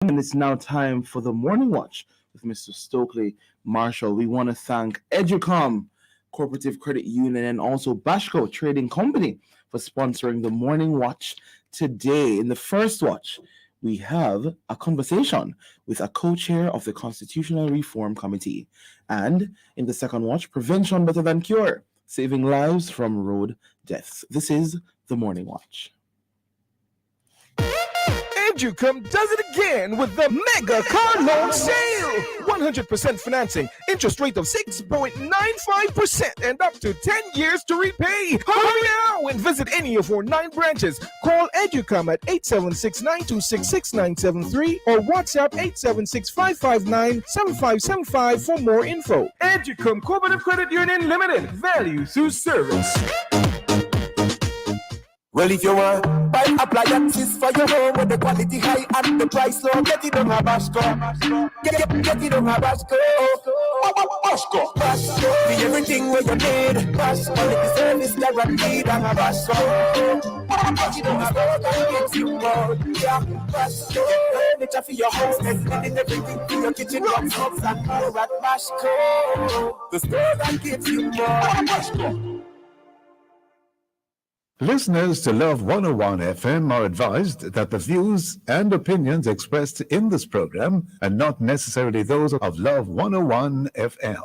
and it's now time for the Morning Watch with Mr. Stokeley Marshall. We want to thank Educom, Cooperative Credit Union, and also Bashco Trading Company for sponsoring the Morning Watch today. In the first watch, we have a conversation with a co-chair of the Constitutional Reform Committee. And in the second watch, prevention better than cure, saving lives from road deaths. This is the Morning Watch. Educom does it again with the mega car loan sale. 100% financing, interest rate of 6.95% and up to 10 years to repay. Hurry now and visit any of our 9 branches. Call Educom at 876-926-6973 or WhatsApp 876-559-7575 for more info. Educom Cooperative Credit Union Limited. Value through service. Well, if you want buy appliances for your home with the quality high and the price low, get it on Bashco. Get it on Bashco. Bashco. Be everything where you need. Bashco. The service guaranteed on Bashco. Get it on Bashco. Yeah, Bashco. Furniture for your house, and everything for your kitchen, box, and more at Bashco. The store that gives you more. Bashco. Listeners to Love 101 FM are advised that the views and opinions expressed in this program are not necessarily those of Love 101 FM.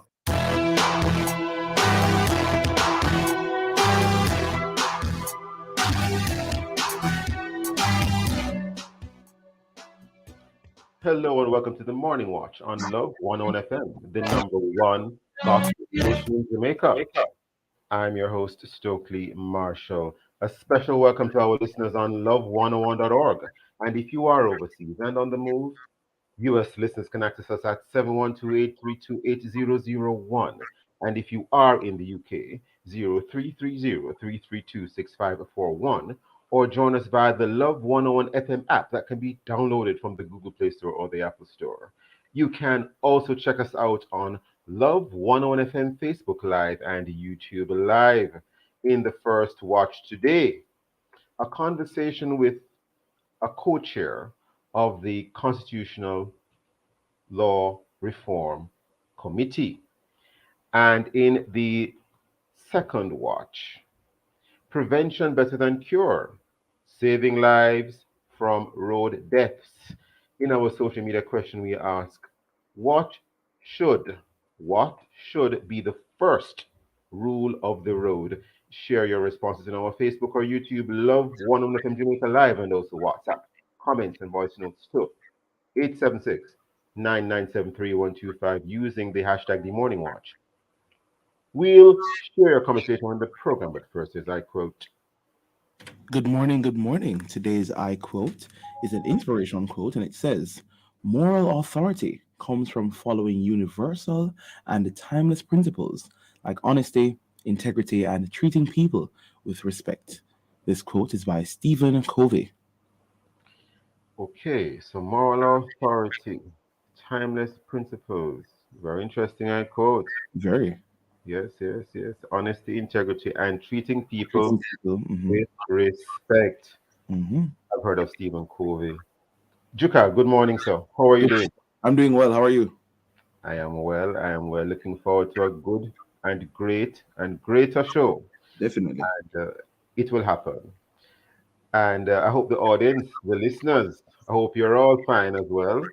Hello and welcome to the Morning Watch on Love 101 FM, the number one gospel station in Jamaica. I'm your host, Stokeley Marshall. A special welcome to our listeners on love101.org. And if you are overseas and on the move, US listeners can access us at 712-832-8001. And if you are in the UK, 0330-332-6541, or join us via the Love 101 FM app that can be downloaded from the Google Play Store or the Apple Store. You can also check us out on Love 101 FM Facebook Live and YouTube Live. In the first watch today, a conversation with a co-chair of the Constitutional Law Reform Committee. And in the second watch, prevention better than cure, saving lives from road deaths. In our social media question, we ask, what should be the first rule of the road? Share your responses in our Facebook or YouTube Love 101 FM Jamaica Live, and also WhatsApp comments and voice notes too. 876-997-3125 using the hashtag The Morning Watch. We'll share your conversation on the program, but first is I quote. Good morning, good morning. Today's I quote is an inspirational quote, and it says, "Moral authority comes from following universal and timeless principles like honesty, integrity, and treating people with respect." This quote is by Stephen Covey. Okay, so moral authority, timeless principles. Very interesting, I quote. Very. Yes. Honesty, integrity, and treating people with respect. I've heard of Stephen Covey. Juka, good morning, sir. How are you doing? I'm doing well. How are you? I am well. Looking forward to a good and great and greater show. Definitely. And it will happen. And I hope the audience, the listeners, I hope you're all fine as well.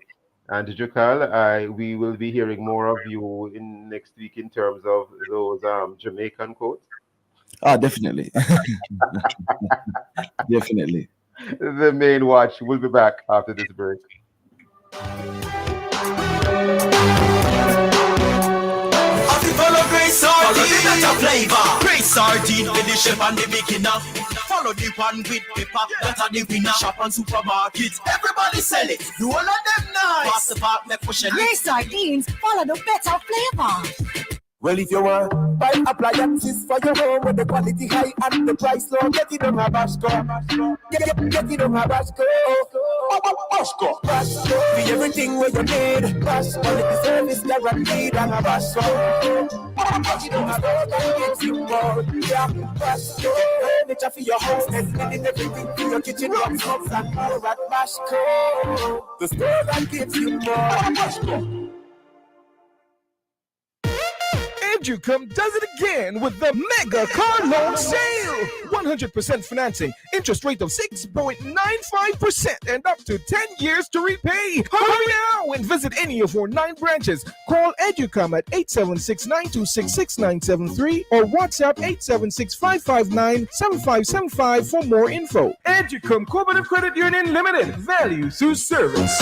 And Jukal, we will be hearing more of you in next week in terms of those Jamaican quotes. Definitely. Definitely. The main watch will be back after this break. Great sardine with the chef and the beginner. Follow the one with pepper, that are the winner. Shop and supermarkets, everybody sell it. Do all of them nice. Pass the part, make for shell. Great sardines, follow the better flavor. Well, if you want buy appliances for your home with the quality high and the price low, get it on Bashco. Get it on Bashco. Bashco. Be everything where you need. Bash quality service guaranteed and a bash you don't have to get you more. Yeah, bash furniture for your house, and everything for your kitchen, rocks, cups, and more at Bashco. The store that gives you more. Educom does it again with the mega car loan sale. 100% financing, interest rate of 6.95% and up to 10 years to repay. Hurry now and visit any of our 9 branches. Call Educom at 876-926-6973 or WhatsApp 876-559-7575 for more info. Educom Cooperative Credit Union Limited. Value through service.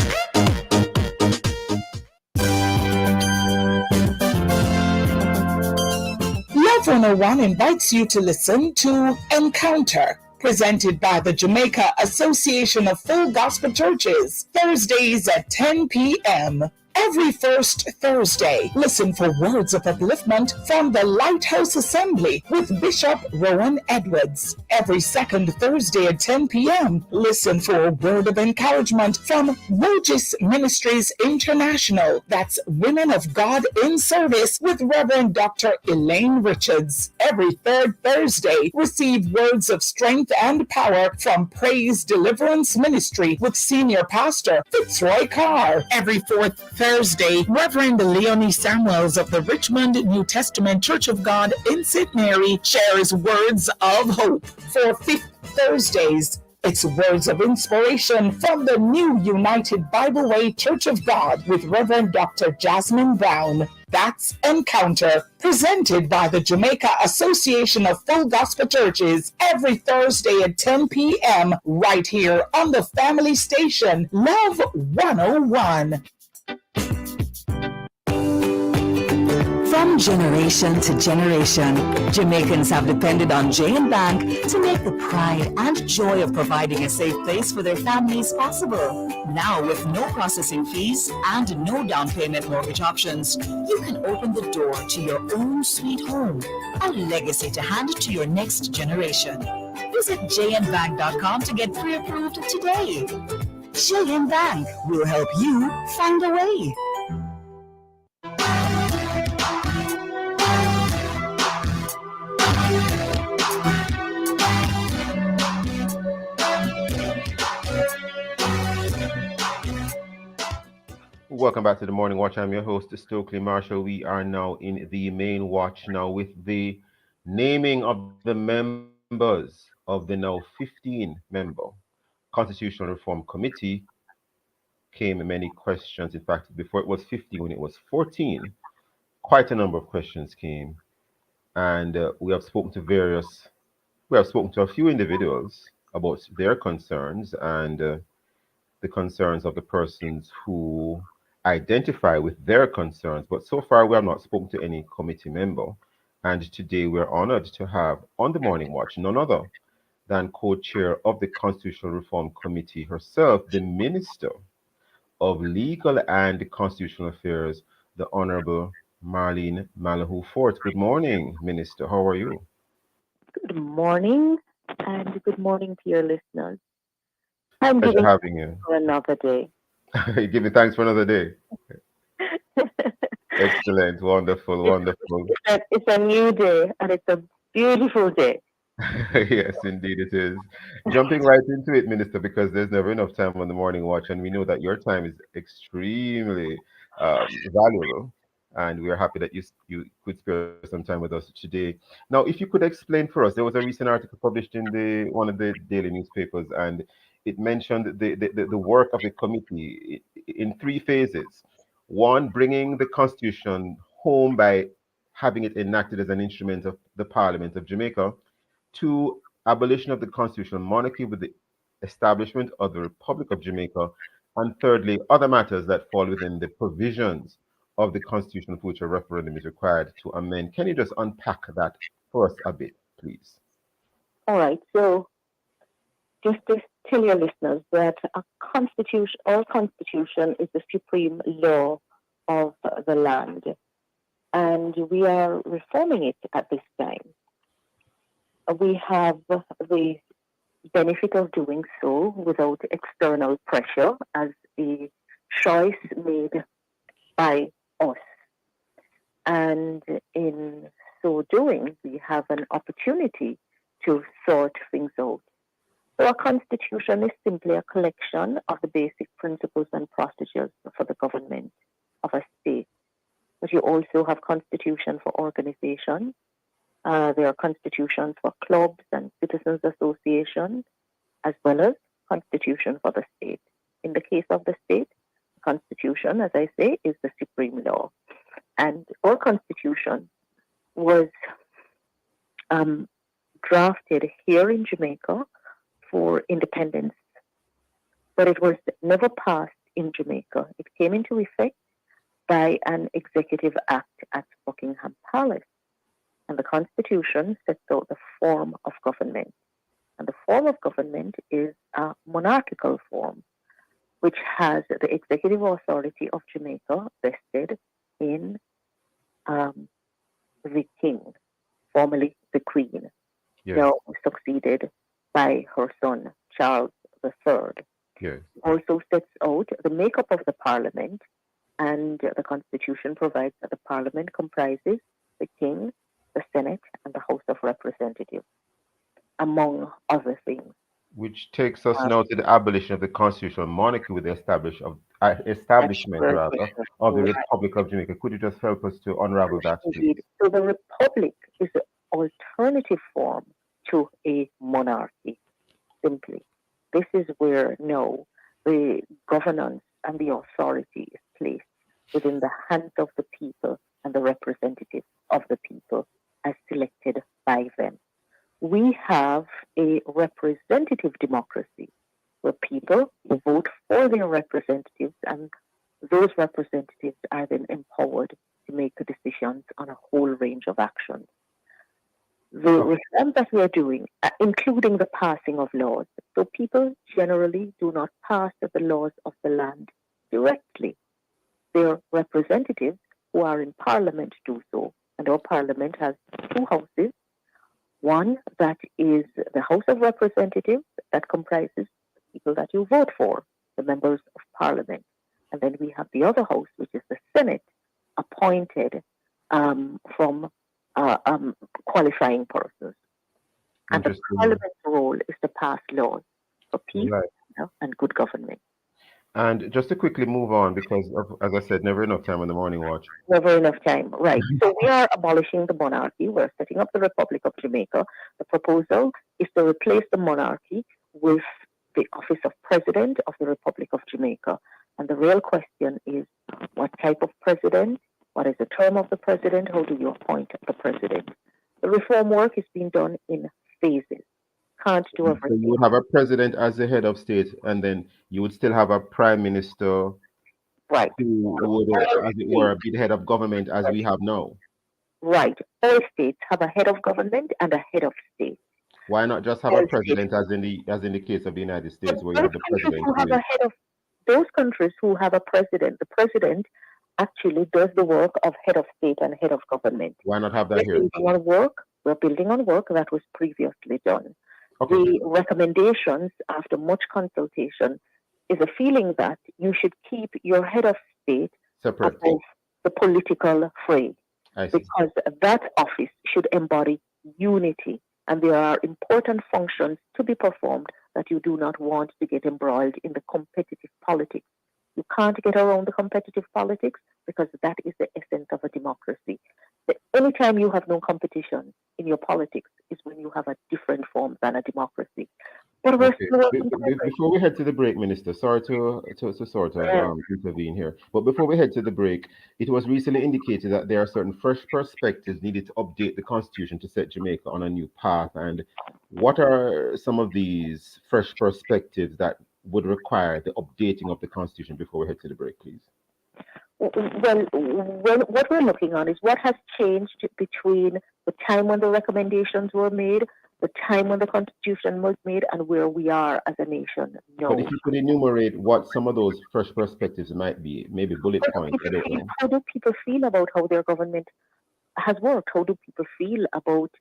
Love 101 invites you to listen to Encounter, presented by the Jamaica Association of Full Gospel Churches, Thursdays at 10 p.m. Every first Thursday, listen for words of upliftment from the Lighthouse Assembly with Bishop Rowan Edwards. Every second Thursday at 10 p.m., listen for a word of encouragement from Wojis Ministries International. That's Women of God in Service with Reverend Dr. Elaine Richards. Every third Thursday, receive words of strength and power from Praise Deliverance Ministry with Senior Pastor Fitzroy Carr. Every fourth Thursday, Reverend Leonie Samuels of the Richmond New Testament Church of God in St. Mary shares words of hope. For fifth Thursdays, it's words of inspiration from the New United Bible Way Church of God with Reverend Dr. Jasmine Brown. That's Encounter, presented by the Jamaica Association of Full Gospel Churches every Thursday at 10 p.m. right here on the family station, Love 101. From generation to generation, Jamaicans have depended on J&B Bank to make the pride and joy of providing a safe place for their families possible. Now, with no processing fees and no down payment mortgage options, you can open the door to your own sweet home, a legacy to hand to your next generation. Visit jnbank.com to get pre-approved today. J&B Bank will help you find a way. Welcome back to the Morning Watch. I'm your host, Stokeley Marshall. We are now in the main watch now with the naming of the members of the now 15-member Constitutional Reform Committee. Came many questions. In fact, before it was 15, when it was 14, quite a number of questions came. And we have spoken to a few individuals about their concerns and the concerns of the persons who identify with their concerns. But so far, we have not spoken to any committee member. And today, we're honored to have on the Morning Watch none other than co-chair of the Constitutional Reform Committee herself, the Minister of Legal and Constitutional Affairs, the Honorable Marlene Malahoo Forte. Good morning, Minister. How are you? Good morning, and good morning to your listeners. I'm Pleasure giving having you. for another day. You give me thanks for another day. Excellent, wonderful, wonderful. It's a new day, and it's a beautiful day. Yes, indeed it is. Jumping right into it, Minister, because there's never enough time on the Morning Watch, and we know that your time is extremely valuable, and we are happy that you could spare some time with us today. Now, if you could explain for us, there was a recent article published in one of the daily newspapers, and it mentioned the work of the committee in 3 phases. 1, bringing the Constitution home by having it enacted as an instrument of the Parliament of Jamaica. 2, abolition of the constitutional monarchy with the establishment of the Republic of Jamaica. And thirdly, other matters that fall within the provisions of the Constitution for which a referendum is required to amend. Can you just unpack that for us a bit, please? All right, so just to tell your listeners that our constitution is the supreme law of the land, and we are reforming it at this time. We have the benefit of doing so without external pressure, as the choice made by us. And in so doing, we have an opportunity to sort things out. So our constitution is simply a collection of the basic principles and procedures for the government of a state. But you also have constitution for organizations. There are constitutions for clubs and citizens associations, as well as constitution for the state. In the case of the state, the constitution, as I say, is the supreme law. And our constitution was drafted here in Jamaica for independence, but it was never passed in Jamaica. It came into effect by an executive act at Buckingham Palace. And the Constitution sets out the form of government. And the form of government is a monarchical form, which has the executive authority of Jamaica vested in the king, formerly the queen, now succeeded by her son, Charles III. Yes. Also sets out the makeup of the parliament, and the Constitution provides that the parliament comprises the king, the Senate, and the House of Representatives, among other things. Which takes us now to the abolition of the constitutional monarchy with the establishment of the Republic of Jamaica. Could you just help us to unravel that, please? So the Republic is an alternative form to a monarchy, simply. This is where now the governance and the authority is placed within the hands of the people and the representatives of the people as selected by them. We have a representative democracy where people vote for their representatives, and those representatives are then empowered to make decisions on a whole range of actions. The reforms that we are doing, including the passing of laws, so people generally do not pass the laws of the land directly. Their representatives who are in Parliament do so, and our Parliament has two houses. One that is the House of Representatives, that comprises the people that you vote for, the members of Parliament. And then we have the other house, which is the Senate, appointed from qualifying persons. And the Parliament's role is to pass laws for peace and good government. And just to quickly move on, because as I said, never enough time on the morning watch. Never enough time, right. So we are abolishing the monarchy. We're setting up the Republic of Jamaica. The proposal is to replace the monarchy with the office of President of the Republic of Jamaica. And the real question is, what type of president? What is the term of the president? How do you appoint the president? The reform work is being done in phases. Can't do everything. So you would have a president as the head of state, and then you would still have a prime minister, right, who would, as it were, be the head of government as we have now. Right. All states have a head of government and a head of state. Why not just have a president, as in the case of the United States, where you have the president? Those countries who have a president, the president actually does the work of head of state and head of government. Why not have that here? We're building on work that was previously done. Okay. The recommendations, after much consultation, is a feeling that you should keep your head of state separate above the political fray, because that office should embody unity, and there are important functions to be performed that you do not want to get embroiled in the competitive politics. You can't get around the competitive politics because that is the essence of a democracy. The only time you have no competition in your politics is when you have a different form than a democracy. But before we head to the break, Minister, sorry to sort of intervene here, but before we head to the break, it was recently indicated that there are certain fresh perspectives needed to update the Constitution to set Jamaica on a new path. And what are some of these fresh perspectives that would require the updating of the Constitution before we head to the break, please? Well, what we're looking on is what has changed between the time when the recommendations were made, the time when the Constitution was made, and where we are as a nation now. But if you could enumerate what some of those fresh perspectives might be, maybe bullet points. How do people feel about how their government has worked? How do people feel about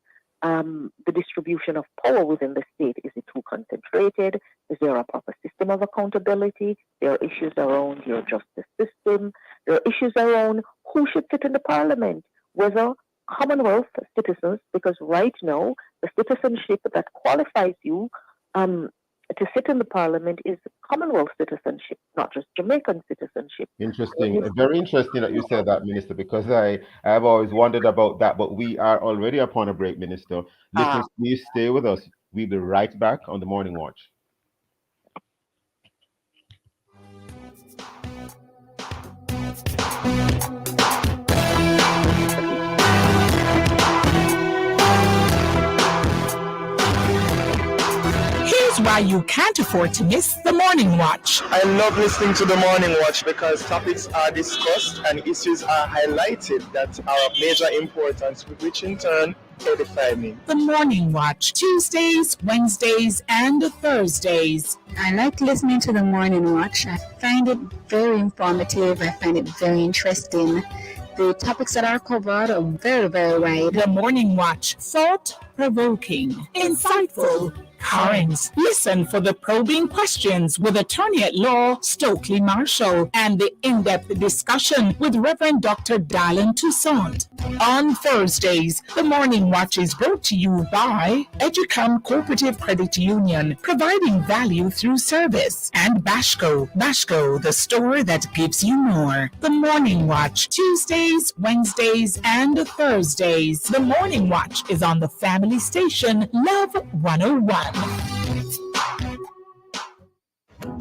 the distribution of power within the state. Is it too concentrated? Is there a proper system of accountability? There are issues around your justice system. There are issues around who should sit in the parliament, whether Commonwealth citizens, because right now the citizenship that qualifies you to sit in the parliament is Commonwealth citizenship, not just Jamaican citizenship. Interesting. Very interesting that you said that, Minister, because I have always wondered about that, but we are already upon a break, Minister. Listeners, please stay with us. We'll be right back on the Morning Watch. Here's why you can't afford to miss the Morning Watch. I love listening to the Morning Watch because topics are discussed and issues are highlighted that are of major importance, which in turn edify me. The Morning Watch, Tuesdays, Wednesdays, and Thursdays. I like listening to the Morning Watch. I find it very informative. I find it very interesting. The topics that are covered are very, very wide. The Morning Watch, thought-provoking, insightful, current. Listen for the probing questions with Attorney at Law Stokeley Marshall and the in-depth discussion with Reverend Dr. Dylan Toussaint. On Thursdays, the Morning Watch is brought to you by Educom Cooperative Credit Union, providing value through service, and Bashco, the store that gives you more. The Morning Watch, Tuesdays, Wednesdays, and Thursdays. The Morning Watch is on the family station, Love 101.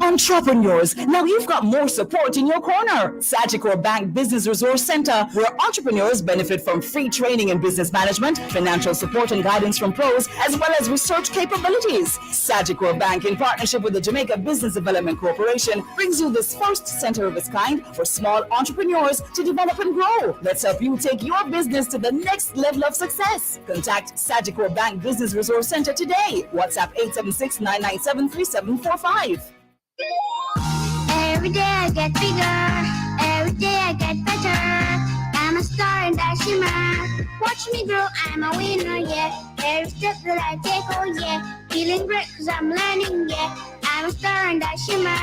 Entrepreneurs, now you've got more support in your corner. Sagicor Bank Business Resource Center, where entrepreneurs benefit from free training in business management, financial support and guidance from pros, as well as research capabilities. Sagicor Bank, in partnership with the Jamaica Business Development Corporation, brings you this first center of its kind for small entrepreneurs to develop and grow. Let's help you take your business to the next level of success. Contact Sagicor Bank Business Resource Center today. WhatsApp 876-997-3745. Every day I get bigger, every day I get better. I'm a star in that shimmer. Watch me grow, I'm a winner, yeah. Every step that I take, oh yeah. Feeling great cause I'm learning, yeah. I'm a star in that shimmer.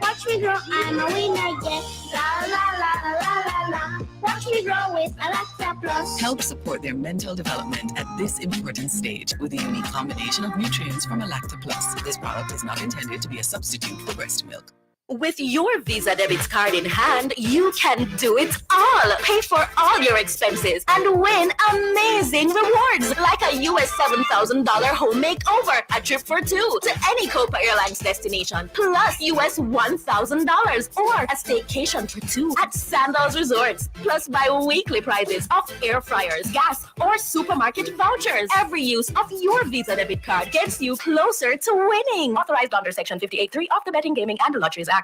Watch me grow, I'm a winner, yeah. La la la la la la la. Watch me grow with Alexa Plus. Help support their mental development at this important stage with a unique combination of nutrients from Alacta Plus. This product is not intended to be a substitute for breast milk. With your Visa debit card in hand, you can do it all. Pay for all your expenses and win amazing rewards like a US $7,000 home makeover, a trip for two to any Copa Airlines destination, plus US $1,000 or a staycation for two at Sandals Resorts, plus bi-weekly prizes of air fryers, gas, or supermarket vouchers. Every use of your Visa debit card gets you closer to winning. Authorized under Section 58.3 of the Betting, Gaming, and Lotteries Act.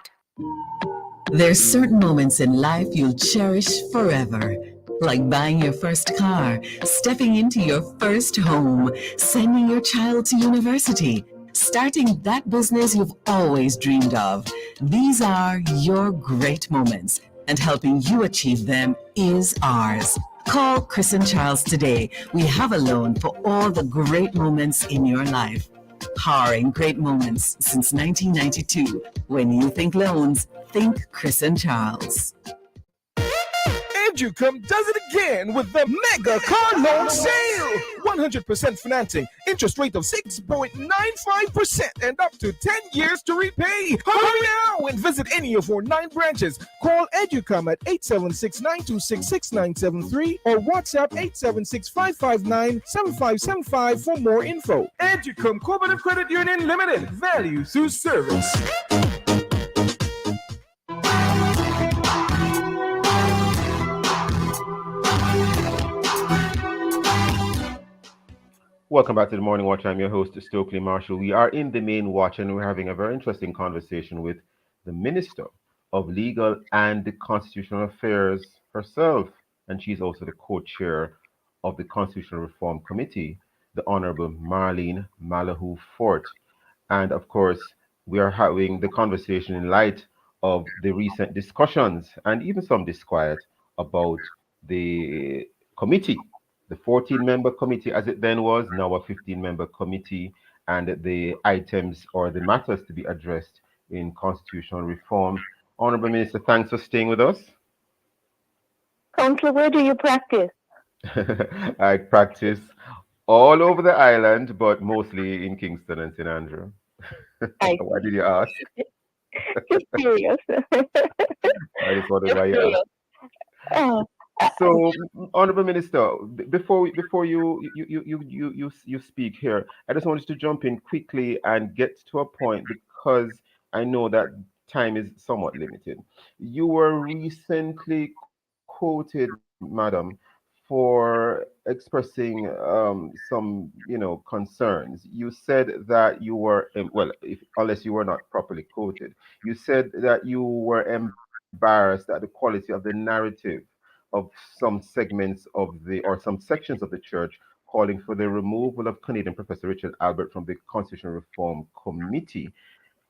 There's certain moments in life you'll cherish forever. Like buying your first car, stepping into your first home, sending your child to university, starting that business you've always dreamed of. These are your great moments, and helping you achieve them is ours. Call Chris and Charles today. We have a loan for all the great moments in your life. Powering great moments since 1992. When you think loans, think Chris and Charles. Educom does it again with the mega car loan sale. 100% financing, interest rate of 6.95% and up to 10 years to repay. Hurry now and visit any of our 9 branches. Call Educom at 876-926-6973 or WhatsApp 876-559-7575 for more info. Educom Cooperative Credit Union Limited. Value through service. Welcome back to the Morning Watch. I'm your host, Stokeley Marshall. We are in the main watch and we're having a very interesting conversation with the Minister of Legal and Constitutional Affairs herself. And she's also the co-chair of the Constitutional Reform Committee, the Honorable Marlene Malahoo Forte. And of course, we are having the conversation in light of the recent discussions and even some disquiet about the committee the 14-member committee, as it then was, now a 15-member committee, and the items or the matters to be addressed in constitutional reform. Honorable Minister, thanks for staying with us. Counselor, where do you practice? I practice all over the island, but mostly in Kingston and St. Andrew. Why did you ask? Just curious. I just wondered Just why you curious. asked. So, Honorable Minister, before you speak here, I just wanted to jump in quickly and get to a point because I know that time is somewhat limited. You were recently quoted, madam, for expressing some, concerns. You said that you were, well, unless you were not properly quoted, you said that you were embarrassed at the quality of the narrative of some segments of the, or some sections of the church calling for the removal of Canadian Professor Richard Albert from the Constitutional Reform Committee.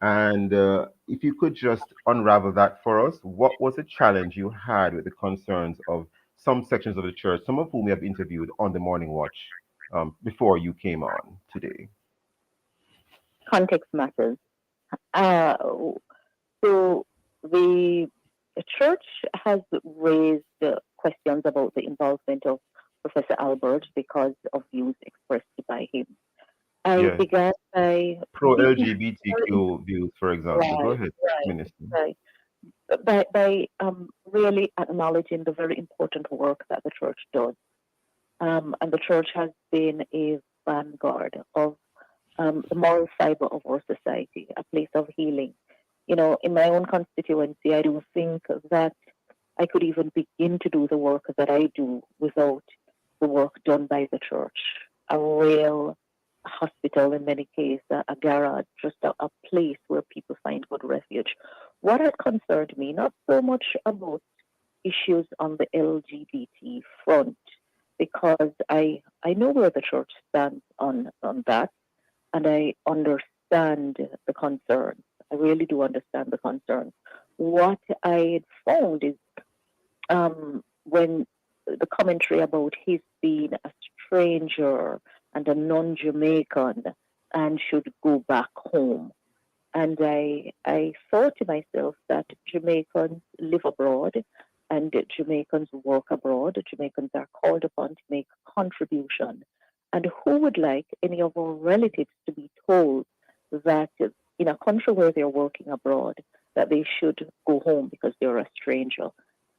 And if you could just unravel that for us, what was the challenge you had with the concerns of some sections of the church, some of whom we have interviewed on the Morning Watch before you came on today? Context matters. So the church has raised questions about the involvement of Professor Albert because of views expressed by him. I began by pro-LGBTQ views, for example. Go ahead, Minister. By really acknowledging the very important work that the church does. And the church has been a vanguard of the moral fiber of our society, a place of healing. In my own constituency, I don't think that I could even begin to do the work that I do without the work done by the church. A real hospital in many cases, a garage, just a place where people find good refuge. What had concerned me, not so much about issues on the LGBT front, because I know where the church stands on that, and I understand the concerns. I really do understand the concerns. What I had found is when the commentary about his being a stranger and a non-Jamaican and should go back home. And I thought to myself that Jamaicans live abroad and Jamaicans work abroad. Jamaicans are called upon to make contribution. And who would like any of our relatives to be told that in a country where they're working abroad, that they should go home because they're a stranger?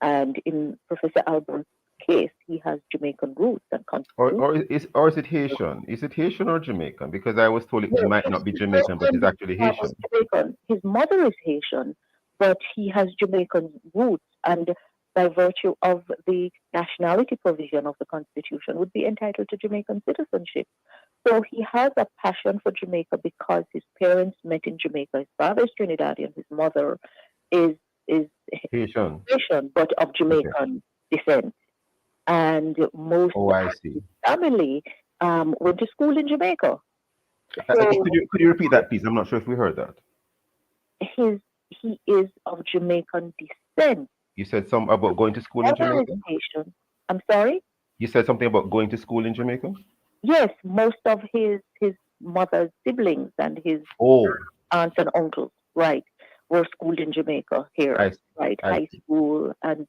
And in Professor Albert's case, he has Jamaican roots and or is it Haitian? Is it Haitian or Jamaican? Because I was told it might not be Jamaican, but it's actually Haitian. Jamaican. His mother is Haitian, but he has Jamaican roots, and by virtue of the nationality provision of the Constitution, would be entitled to Jamaican citizenship. So he has a passion for Jamaica because his parents met in Jamaica. His father is Trinidadian, his mother is Haitian, but of Jamaican descent. And most of his family went to school in Jamaica. So could you repeat that, please? I'm not sure if we heard that. He is of Jamaican descent. You said something about going to school in Jamaica? I'm sorry? You said something about going to school in Jamaica? Yes, most of his mother's siblings and his aunts and uncles, right, were schooled in Jamaica here, high school and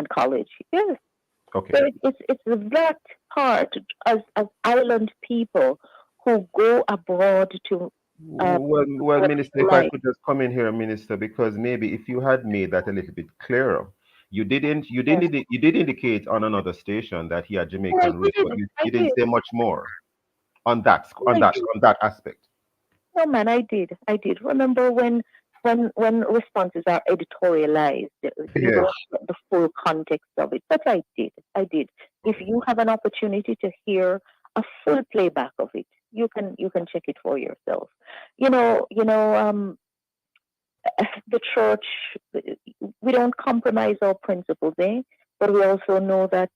college. Yes. Okay. So it's that part as island people who go abroad to. Well, Minister, if I could just come in here, Minister, because maybe if you had made that a little bit clearer, you did indicate on another station that he had Jamaican roots, but you didn't say much more on that aspect. No, man, I did. Remember when responses are editorialized, you don't get the full context of it. But I did. If you have an opportunity to hear a full playback of it, you can check it for yourself. The church, we don't compromise our principles, but we also know that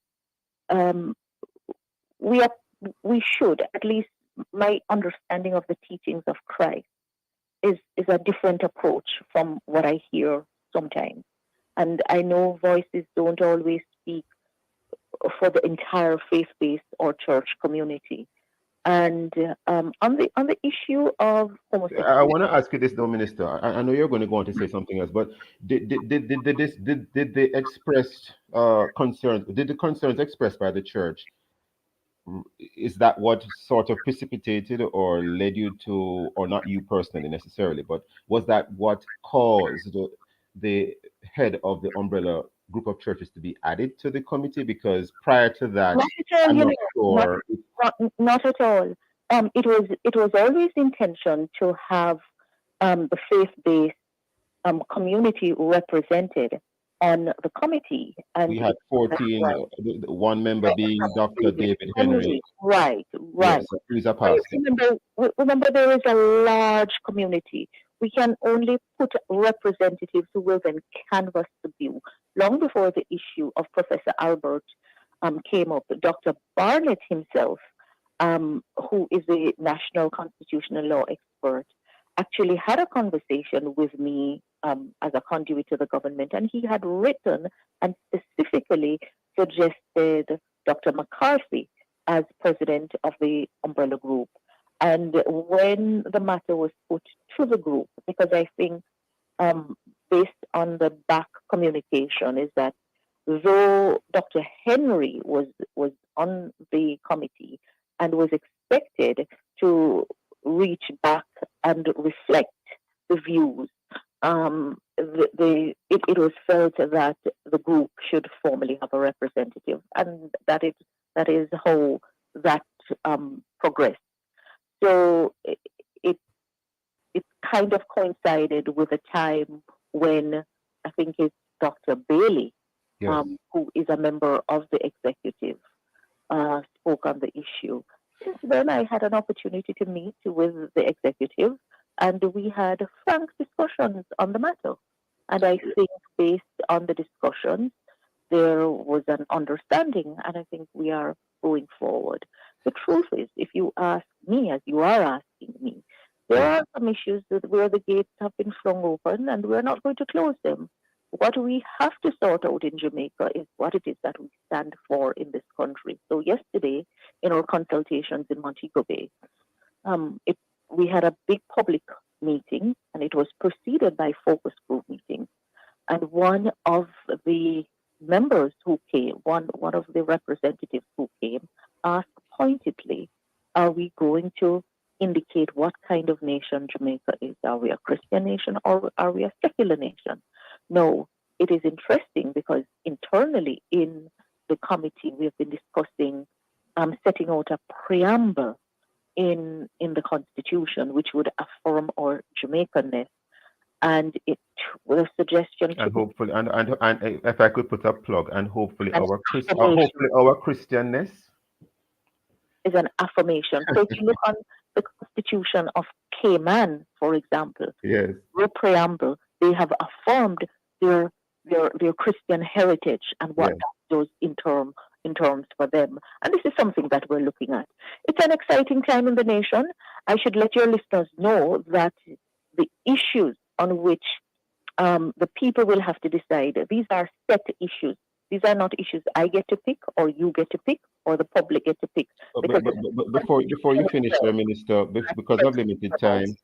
we should, at least my understanding of the teachings of Christ is a different approach from what I hear sometimes. And I know voices don't always speak for the entire faith-based or church community. And on the issue of homosexuality, I want to ask you this, though, Minister. I know you're going to go on to say something else, but did they express concerns? Did the concerns expressed by the church, is that what sort of precipitated or led you to, or not you personally necessarily, but was that what caused the head of the umbrella group of churches to be added to the committee? Because prior to that, not at all, I'm you not know, sure. not at all. It was always intention to have the faith-based community represented on the committee, and We had 14, the one member being Dr. David Henry. Right. Yes, he's a pastor. Remember, there is a large community. We can only put representatives who will then canvass the view. Long before the issue of Professor Albert came up, Dr. Barnett himself, who is a national constitutional law expert, actually had a conversation with me as a conduit to the government, and he had written and specifically suggested Dr. McCarthy as president of the umbrella group. And when the matter was put to the group, because I think based on the back communication is that though Dr. Henry was on the committee and was expected to reach back and reflect the views, it was felt that the group should formally have a representative, and that is how that progressed. So it kind of coincided with a time when I think it's Dr. Bailey, Yes. who is a member of the executive, spoke on the issue. Since then, I had an opportunity to meet with the executive, and we had frank discussions on the matter. And I think based on the discussions, there was an understanding, and I think we are going forward. The truth is, if you ask me, as you are asking me, there are some issues where the gates have been flung open, and we're not going to close them. What we have to sort out in Jamaica is what it is that we stand for in this country. So yesterday, in our consultations in Montego Bay, we had a big public meeting, and it was preceded by focus group meetings. And one of the members who came, one of the representatives who came, asked pointedly, are we going to indicate what kind of nation Jamaica is? Are we a Christian nation or are we a secular nation? No, it is interesting because internally in the committee, we have been discussing setting out a preamble in the Constitution, which would affirm our Jamaicanness. And it was a suggestion. And hopefully, and if I could put a plug, and hopefully our Christianness is an affirmation. So if you look on the Constitution of Cayman, for example, yes, the preamble, they have affirmed their Christian heritage and what that does in terms for them. And this is something that we're looking at. It's an exciting time in the nation. I should let your listeners know that the issues on which the people will have to decide, these are set issues. These are not issues I get to pick, or you get to pick, or the public get to pick. But before you finish, Minister, because of limited time,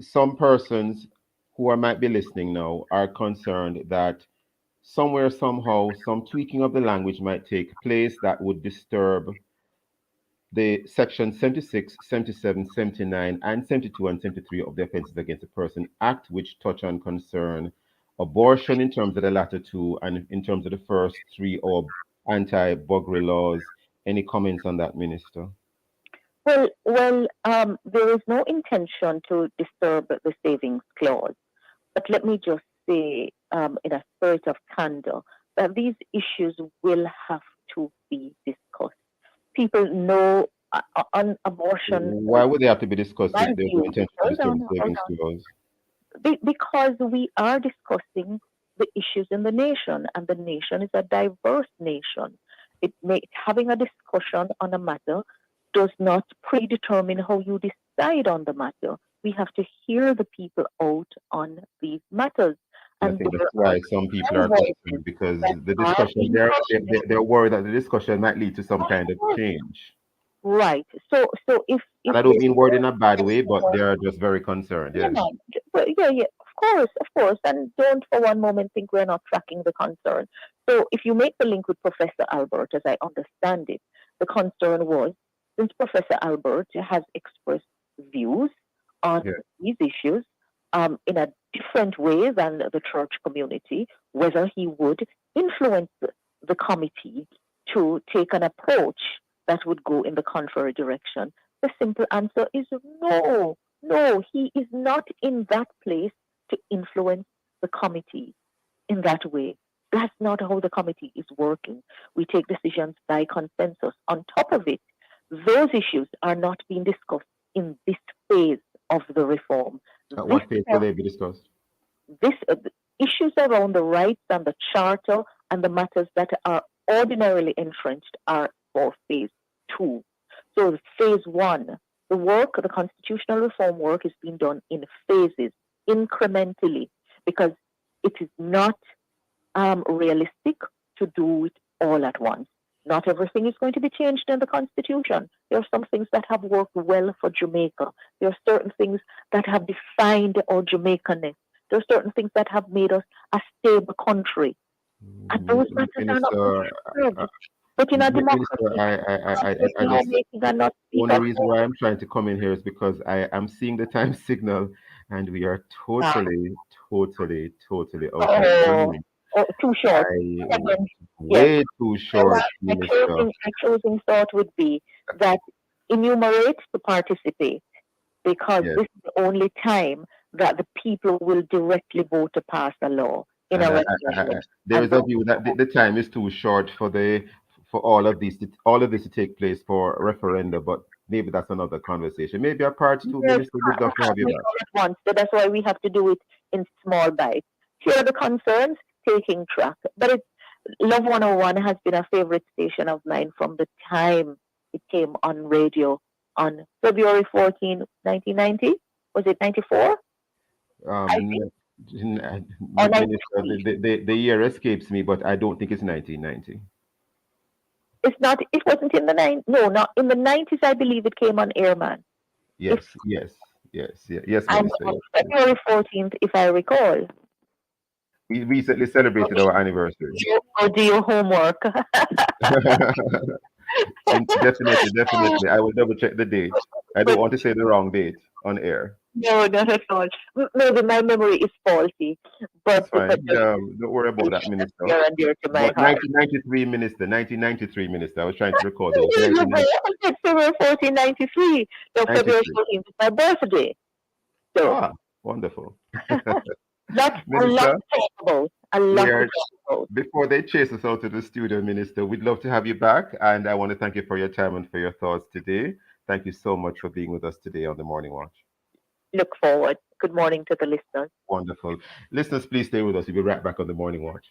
some persons who might be listening now are concerned that somewhere, somehow, some tweaking of the language might take place that would disturb the section 76, 77, 79, and 72 and 73 of the Offences Against a Person Act, which touch on concern abortion in terms of the latter two, and in terms of the first three, or anti-buggery laws. Any comments on that, Minister? Well, there is no intention to disturb the savings clause. But let me just say, in a spirit of candor, that these issues will have to be discussed. People know on abortion. Why would they have to be discussed if there's no intention to disturb the savings clause? Because we are discussing the issues in the nation, and the nation is a diverse nation. Having a discussion on a matter does not predetermine how you decide on the matter. We have to hear the people out on these matters. I And think there that's are why some people are voices concerned because that the are discussion, encouraging. they're worried that the discussion might lead to some kind of change. Right. So if And I don't there's mean worried in a bad way, but more, they are just very concerned. yeah, Yes. man, yeah, of course, and don't for one moment think we're not tracking the concern. So if you make the link with Professor Albert, as I understand it, the concern was since Professor Albert has expressed views on Yeah. these issues in a different way than the church community, whether he would influence the committee to take an approach that would go in the contrary direction. The simple answer is no. No, he is not in that place to influence the committee in that way. That's not how the committee is working. We take decisions by consensus. On top of it, those issues are not being discussed in this phase of the reform. At what phase will they be discussed? This issues around the rights and the charter and the matters that are ordinarily entrenched are for phase 2. So phase 1, the constitutional reform work is being done in phases, incrementally, because it is not realistic to do it all at once. Not everything is going to be changed in the Constitution. There are some things that have worked well for Jamaica. There are certain things that have defined our Jamaicanness. There are certain things that have made us a stable country. And those matters are not disturbed. But in a democracy, One of the reasons why I'm trying to come in here is because I am seeing the time signal, and we are totally out of time. Too short. Way too short, My Minister. closing thought would be that enumerate to participate, because Yes. this is the only time that the people will directly vote to pass a law in a referendum. There is a view that the time is too short for all of this to take place for referenda, but maybe that's another conversation. Maybe a part 2, Minister, we'd love to have you back. At once, so that's why we have to do it in small bites. Here are the concerns, taking track. But Love 101 has been a favorite station of mine from the time it came on radio on February 14, 1990. Was it 94? I think. Minister, the year escapes me, but I don't think it's 1990. It's not. It wasn't in the not in the 90s. I believe it came on Airman. Yes, And Minister. on February 14th, if I recall. We recently celebrated our anniversary. Or do your homework. Definitely. I will double check the date. I don't want to say the wrong date on air. No, not at all. Maybe my memory is faulty, but Don't worry about that, Minister. Near and dear to my But heart. 1993, Minister. I was trying to recall the February 14, 93. No, February 14th is my birthday. So, wonderful. that's a lot Minister, to talk about. A lot to talk about. before they chase us out of the studio, Minister, we'd love to have you back, and I want to thank you for your time and for your thoughts today. Thank you so much for being with us today on the Morning Watch. Look forward. Good morning to the listeners. Wonderful. Listeners, please stay with us. We'll be right back on the Morning Watch.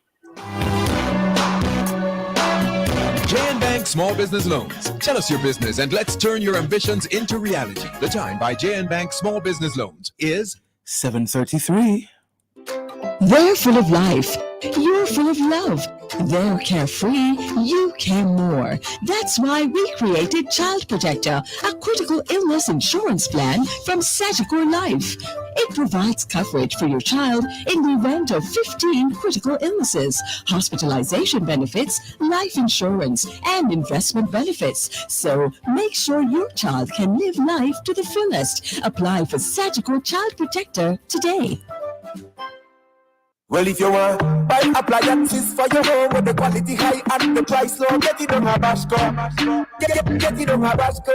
JN Bank Small Business Loans. Tell us your business and let's turn your ambitions into reality. The time by JN Bank Small Business Loans is 7:33. They're full of life. You're full of love. They're carefree. You care more. That's why we created Child Protector, a critical illness insurance plan from Sagicor Life. It provides coverage for your child in the event of 15 critical illnesses, hospitalization benefits, life insurance, and investment benefits. So make sure your child can live life to the fullest. Apply for Sagicor Child Protector today. Well, if you want buy appliances for your home with the quality high and the price low, get it on a Bashco. Get it on a Bashco.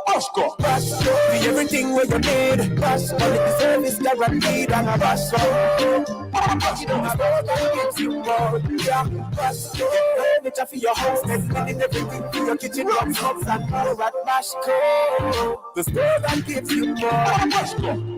Bashco. Bashco. Be everything where you need. Bashco. Quality service guaranteed on a Bashco. Get it on a Bashco. Get you more. Yeah. Bashco. Furniture for your house. Everything for your kitchen. Rocks and more at Bashco. The store that gives you more. Bashco.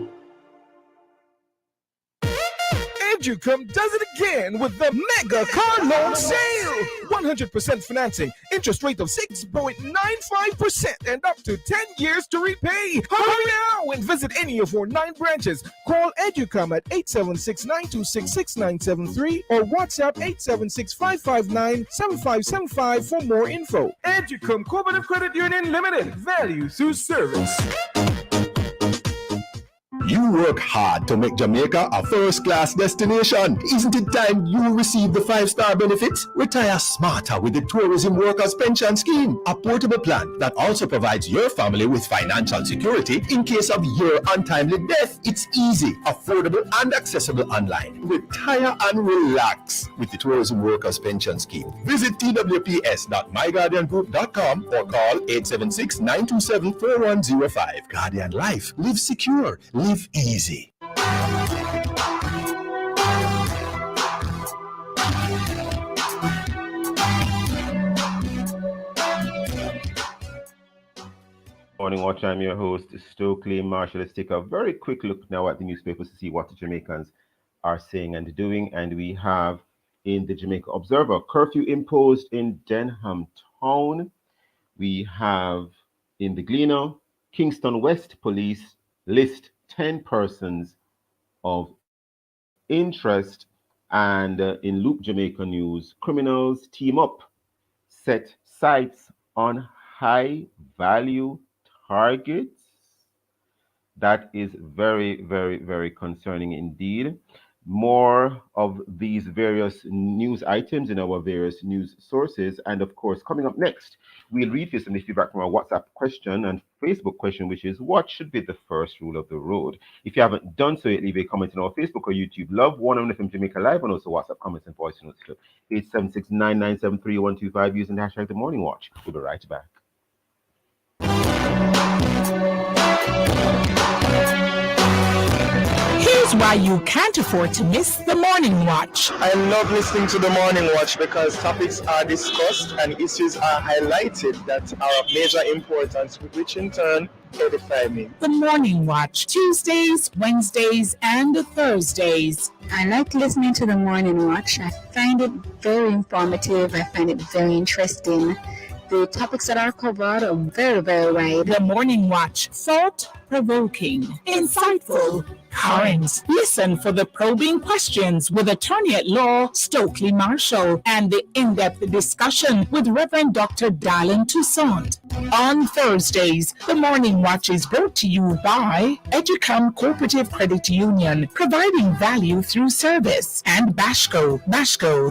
Educom does it again with the mega car loan sale. 100% financing, interest rate of 6.95% and up to 10 years to repay. Hurry now and visit any of our 9 branches. Call Educom at 876-926-6973 or WhatsApp 876-559-7575 for more info. Educom Cooperative Credit Union Limited. Value through service. You work hard to make Jamaica a first-class destination. Isn't it time you receive the 5-star benefits? Retire smarter with the Tourism Workers Pension Scheme, a portable plan that also provides your family with financial security in case of your untimely death. It's easy, affordable, and accessible online. Retire and relax with the Tourism Workers Pension Scheme. Visit twps.myguardiangroup.com or call 876-927-4105. Guardian Life. Live secure. Live easy. Morning Watch, I'm your host, Stokeley Marshall. Let's take a very quick look now at the newspapers to see what the Jamaicans are saying and doing. And we have in the Jamaica Observer, curfew imposed in Denham Town. We have in the Gleaner, Kingston West Police list 10 persons of interest, and in Loop Jamaica News, criminals team up, set sights on high value targets. That is very, very, very concerning indeed. More of these various news items in our various news sources. And of course, coming up next, we'll read you some feedback from our WhatsApp question and Facebook question, which is, what should be the first rule of the road? If you haven't done so yet, leave a comment on our Facebook or YouTube. Love 101 FM Jamaica Live, and also WhatsApp comments and voice notes clip 876-997-3125 using the hashtag The Morning Watch. We'll be right back. Here's why you can't afford to miss the Morning Watch. I love listening to the Morning Watch because topics are discussed and issues are highlighted that are of major importance, which in turn edify me. The Morning Watch, Tuesdays, Wednesdays, and Thursdays. I like listening to the Morning Watch. I find it very informative. I find it very interesting. The topics that are covered are very, very wide. The Morning Watch, thought-provoking, insightful, current. Listen for the probing questions with attorney at law Stokeley Marshall and the in-depth discussion with Reverend Dr. Dallin Toussaint. On Thursdays, the Morning Watch is brought to you by Educom Cooperative Credit Union, providing value through service, and Bashco,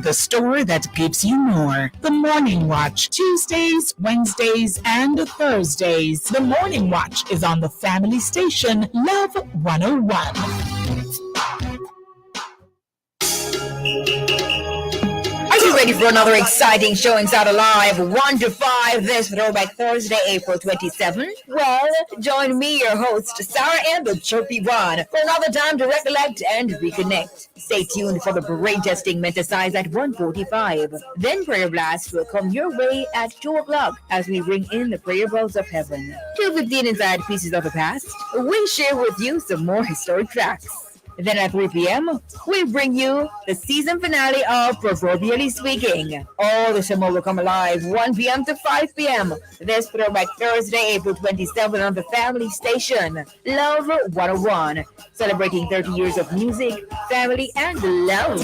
the store that gives you more. The Morning Watch, Tuesdays, Wednesdays, and Thursdays. The Morning Watch is on the family station Love 101. Are you ready for another exciting showings out alive 1 to 5 this Throwback Thursday, April 27th? Well, join me, your host, Sarah and the Chirpy One, for another time to recollect and reconnect. Stay tuned for the parade testing Menticize at 1:45. Then Prayer Blast will come your way at 2 o'clock as we bring in the prayer bells of heaven. 2:15 inside Pieces of the Past, we share with you some more historic tracks. Then at 3 p.m., we bring you the season finale of Proverbially Speaking. All the summer will come alive 1 p.m. to 5 p.m. This Throwback Thursday, April 27 on the family station, Love 101, celebrating 30 years of music, family, and love.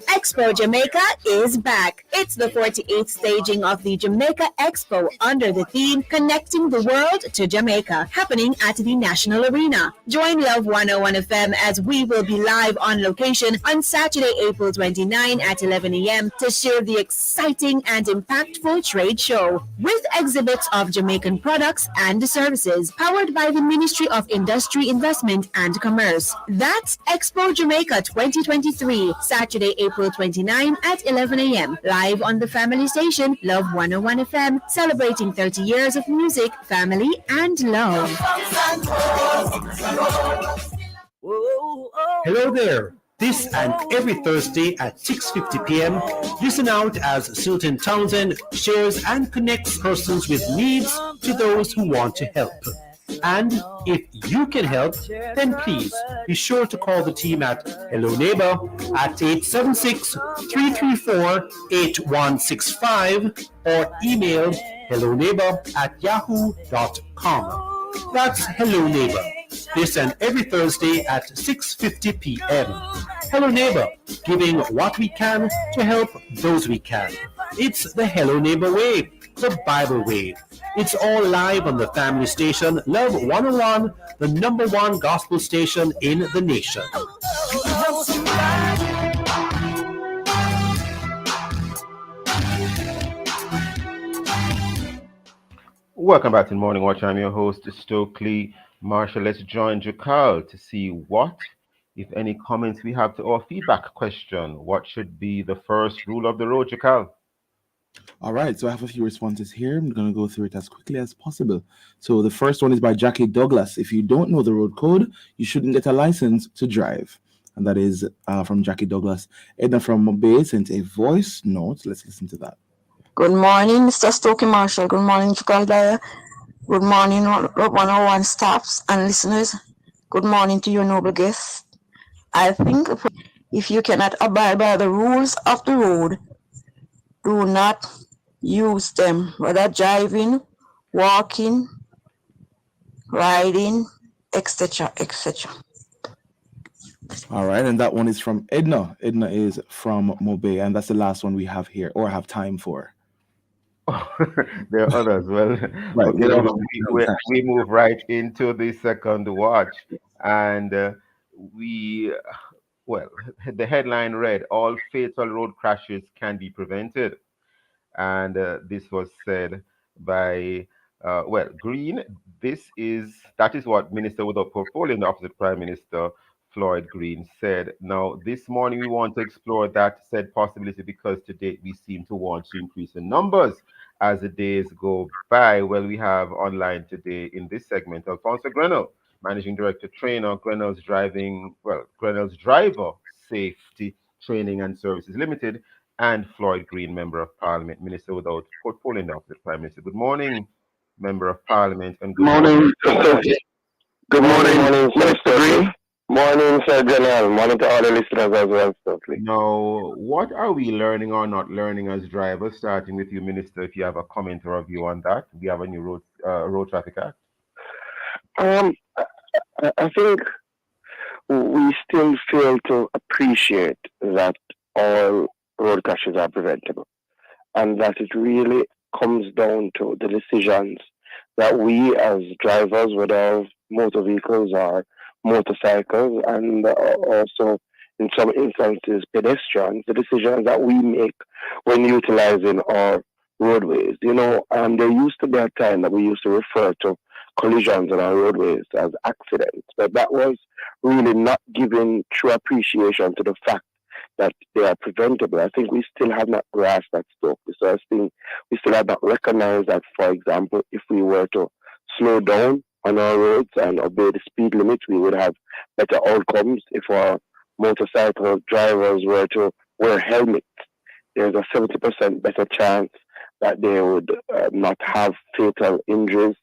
Expo Jamaica is back. It's the 48th staging of the Jamaica Expo under the theme Connecting the World to Jamaica, happening at the National Arena. Join Love 101 FM as we will be live on location on Saturday, April 29 at 11 a.m. to share the exciting and impactful trade show with exhibits of Jamaican products and services powered by the Ministry of Industry, Investment and Commerce. That's Expo Jamaica 2023, Saturday, April 29 at 11 a.m. live on the family station Love 101 FM, celebrating 30 years of music, family, and love. Hello there. This and every Thursday at 6:50 p.m., listen out as Sultan Townsend shares and connects persons with needs to those who want to help. And if you can help, then please be sure to call the team at Hello Neighbor at 876-334-8165 or email helloneighbor@yahoo.com. That's Hello Neighbor. This and every Thursday at 6:50 p.m. Hello Neighbor, giving what we can to help those we can. It's the Hello Neighbor way, the Bible way. It's all live on the family station, Love 101, the #1 gospel station in the nation. Welcome back to the Morning Watch. I'm your host, Stokeley Marshall. Let's join Jakal to see what, if any, comments we have to our feedback question. What should be the first rule of the road, Jakal? All right, so I have a few responses here. I'm going to go through it as quickly as possible. So the first one is by Jackie Douglas. If you don't know the road code, you shouldn't get a license to drive. And that is from Jackie Douglas. Edna from Mobay sent a voice note. Let's listen to that. Good morning, Mr. Stokey Marshall. Good morning, Jakal Dyer. Good morning, 101 staffs and listeners. Good morning to your noble guests. I think if you cannot abide by the rules of the road, do not use them, whether driving, walking, riding, etc., etc. All right, and that one is from Edna. Edna is from Mobay, and that's the last one we have here, or have time for. There are others. Well, Right, okay, we move right into the second watch, and the headline read, "All fatal road crashes can be prevented," and this was said by Green. That is what Minister without portfolio in the Office of Prime Minister Floyd Green said. Now, this morning we want to explore that said possibility because to date we seem to want to increase in numbers as the days go by. Well, we have online today in this segment Alphonso Grennell, Managing Director, Trainer, Grennell's Driver Safety Training and Services Limited, and Floyd Green, Member of Parliament, Minister without portfolio in the Office of Prime Minister. Good morning, Member of Parliament, and good morning. Good morning, Minister Green. Morning, Sir Grennell. Morning to all the listeners as well, Stokeley. Now, what are we learning or not learning as drivers? Starting with you, Minister, if you have a comment or a view on that. We have a new road traffic act. I think we still fail to appreciate that all road crashes are preventable, and that it really comes down to the decisions that we as drivers, whether of motor vehicles or motorcycles, and also in some instances pedestrians, the decisions that we make when utilizing our roadways. There used to be a time that we used to refer to collisions on our roadways as accidents, but that was really not giving true appreciation to the fact that they are preventable. I think we still have not grasped that stuff. So I think we still have not recognized that, for example, if we were to slow down on our roads and obey the speed limit, we would have better outcomes. If our motorcycle drivers were to wear helmets, there's a 70% better chance that they would not have fatal injuries.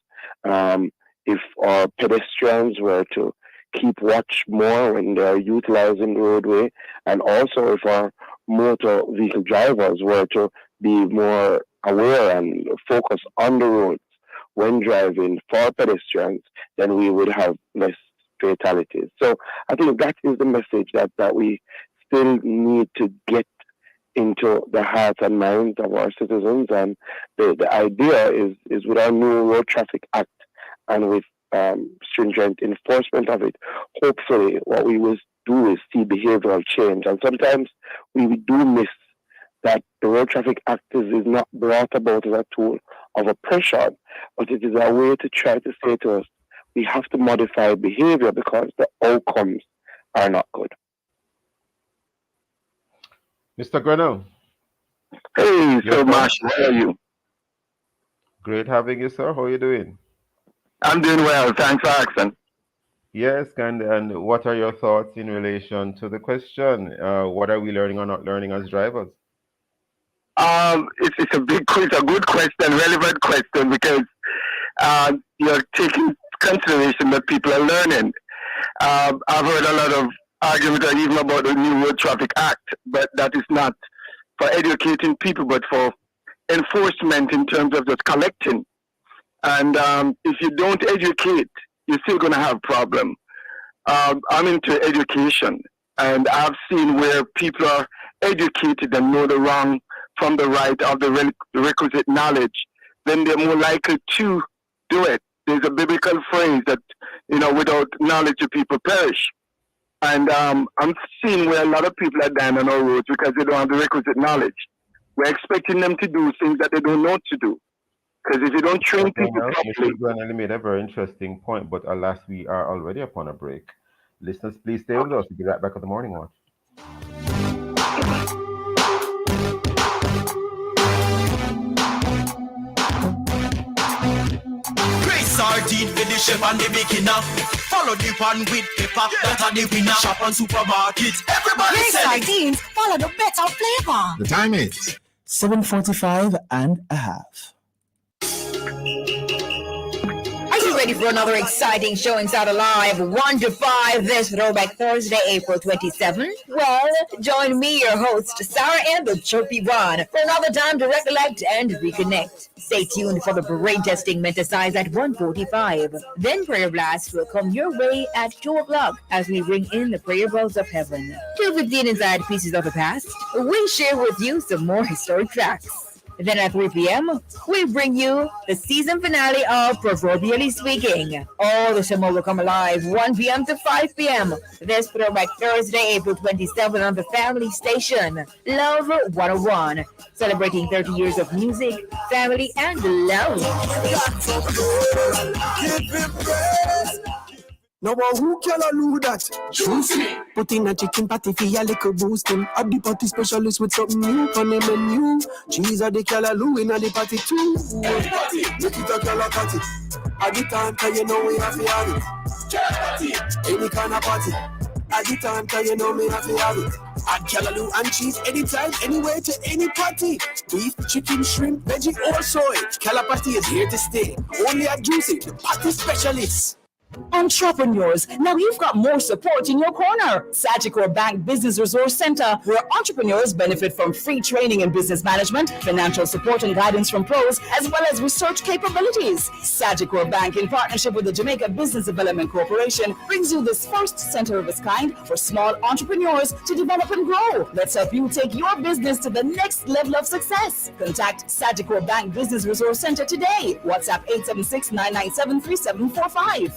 If our pedestrians were to keep watch more when they're utilizing the roadway, and also if our motor vehicle drivers were to be more aware and focus on the roads when driving for pedestrians, then we would have less fatalities. So I think that is the message that we still need to get into the hearts and minds of our citizens. And the idea is with our new Road Traffic Act and with stringent enforcement of it, hopefully what we will do is see behavioral change. And sometimes we do miss that the Road Traffic Act is not brought about as a tool of oppression, but it is a way to try to say to us, we have to modify behavior because the outcomes are not good. Mr. Grennell. Hey, Sir Marshall, how are you? Great having you, sir. How are you doing? I'm doing well. Thanks for asking. Yes, and what are your thoughts in relation to the question? What are we learning or not learning as drivers? It's a good question, relevant question, because you're taking consideration that people are learning. I've heard a lot of arguments even about the new Road Traffic Act, but that is not for educating people, but for enforcement in terms of just collecting. And if you don't educate, you're still going to have problem. I'm into education, and I've seen where people are educated and know the wrong from the right of the requisite knowledge, then they're more likely to do it. There's a biblical phrase that, without knowledge the people perish. And I'm seeing where a lot of people are dying on our roads because they don't have the requisite knowledge. We're expecting them to do things that they don't know to do. Because if you don't train people properly... Mr. Grennell made a very interesting point, but alas, we are already upon a break. Listeners, please stay with us. We'll be right back at the Morning Watch. Sardine with the chef and the beginner. Follow the pan with pepper. That are the winner. Shop on supermarkets. Everybody selling sardines. Follow the better flavor. The time is 7:45 and a half. Are you ready for another exciting showings out alive 1 to 5 this Throwback Thursday, April 27th? Well, join me, your host, Sarah and the Chirpy One, for another time to recollect and reconnect. Stay tuned for the brain testing menticized at 1:45. Then Prayer Blast will come your way at 2 o'clock as we bring in the prayer bells of heaven. 2:15 inside Pieces of the Past, we share with you some more historic facts. Then at 3 p.m., we bring you the season finale of Proverbially Speaking. All the show will come alive 1 p.m. to 5 p.m. This Throwback Thursday, April 27 on the family station, Love 101, celebrating 30 years of music, family, and love. Now who can allude that? Juicy. Put in a chicken patty for a little boosting. Add the patty specialist with something new on the menu. Cheese at the callaloo in the patty too. Make it a cala patty. At the time, cause you know we have to have it. Any kind of party. At the time, cause you know me have to have it. Add callaloo and cheese anytime, anywhere to any party. Beef, chicken, shrimp, veggie, or soy. Calapati is here to stay. Only at Juicy, the patty specialist. Entrepreneurs, now you've got more support in your corner. Sagicor Bank Business Resource Center, where entrepreneurs benefit from free training in business management, financial support and guidance from pros, as well as research capabilities. Sagicor Bank, in partnership with the Jamaica Business Development Corporation, brings you this first center of its kind for small entrepreneurs to develop and grow. Let's help you take your business to the next level of success. Contact Sagicor Bank Business Resource Center today. WhatsApp 876-997-3745.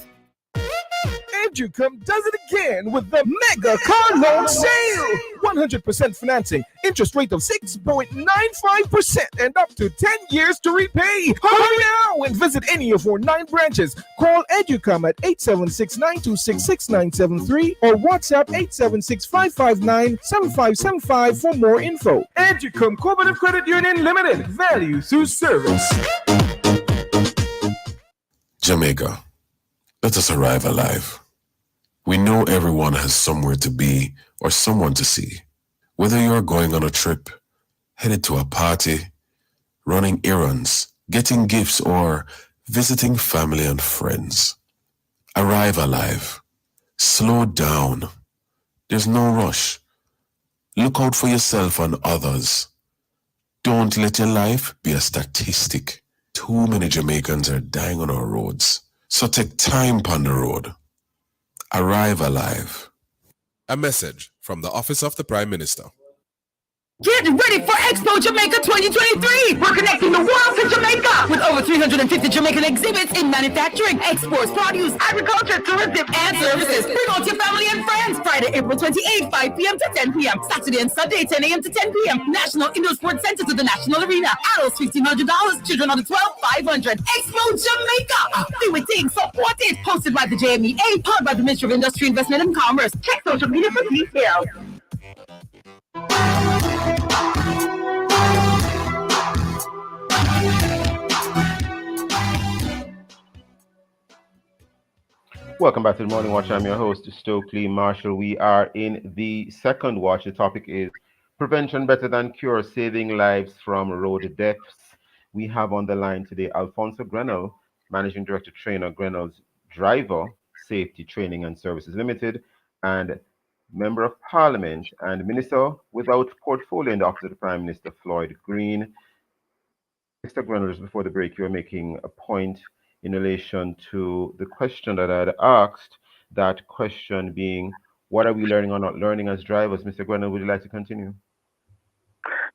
Educom does it again with the mega car loan sale. 100% financing, interest rate of 6.95% and up to 10 years to repay. Hurry now and visit any of our 9 branches. Call Educom at 876-926-6973 or WhatsApp 876-559-7575 for more info. Educom Cooperative Credit Union Limited. Value through service. Jamaica. Let us arrive alive. We know everyone has somewhere to be or someone to see. Whether you're going on a trip, headed to a party, running errands, getting gifts, or visiting family and friends. Arrive alive. Slow down. There's no rush. Look out for yourself and others. Don't let your life be a statistic. Too many Jamaicans are dying on our roads. So take time on the road. Arrive alive. A message from the Office of the Prime Minister. Get ready for Expo Jamaica 2023! We're connecting the world to Jamaica with over 350 Jamaican exhibits in manufacturing, exports, produce, agriculture, tourism, and services. Bring out your family and friends. Friday, April 28th, 5 p.m. to 10 p.m. Saturday and Sunday, 10 a.m. to 10 p.m. National Indoor Sports Center to the National Arena. Adults $1,500, children under 12, $500. Expo Jamaica! Do it, thing, support it. Hosted by the JMEA, powered by the Ministry of Industry, Investment and Commerce. Check social media for details. Welcome back to the Morning Watch. I'm your host, Stokeley Marshall. We are in the second watch. The topic is prevention better than cure, saving lives from road deaths. We have on the line today Alphonso Grennell, Managing Director Trainer, Grennell's Driver Safety Training and Services Limited, and Member of Parliament and Minister without portfolio in the Office of the Prime Minister, Floyd Green. Mr. Grennell, just before the break, you were making a point in relation to the question that I had asked, that question being, what are we learning or not learning as drivers? Mr. Grennell, would you like to continue?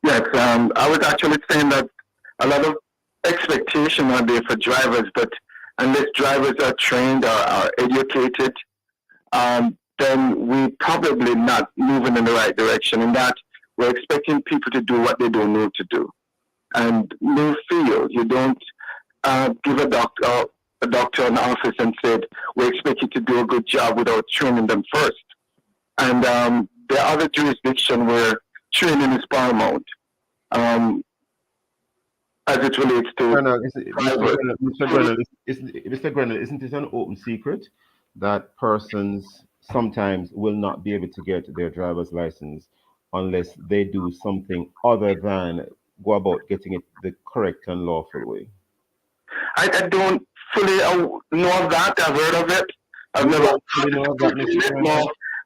Yes, I was actually saying that a lot of expectation are there for drivers, but unless drivers are trained or are educated, then we probably not moving in the right direction. In that we're expecting people to do what they don't know to do, and no field. You don't give a doctor an office and said we expect you to do a good job without training them first. And there are other jurisdictions where training is paramount. As it relates to Mr. Grennell, isn't it an open secret that persons sometimes will not be able to get their driver's license unless they do something other than go about getting it the correct and lawful way? I don't fully know of that. I've heard of it. I've never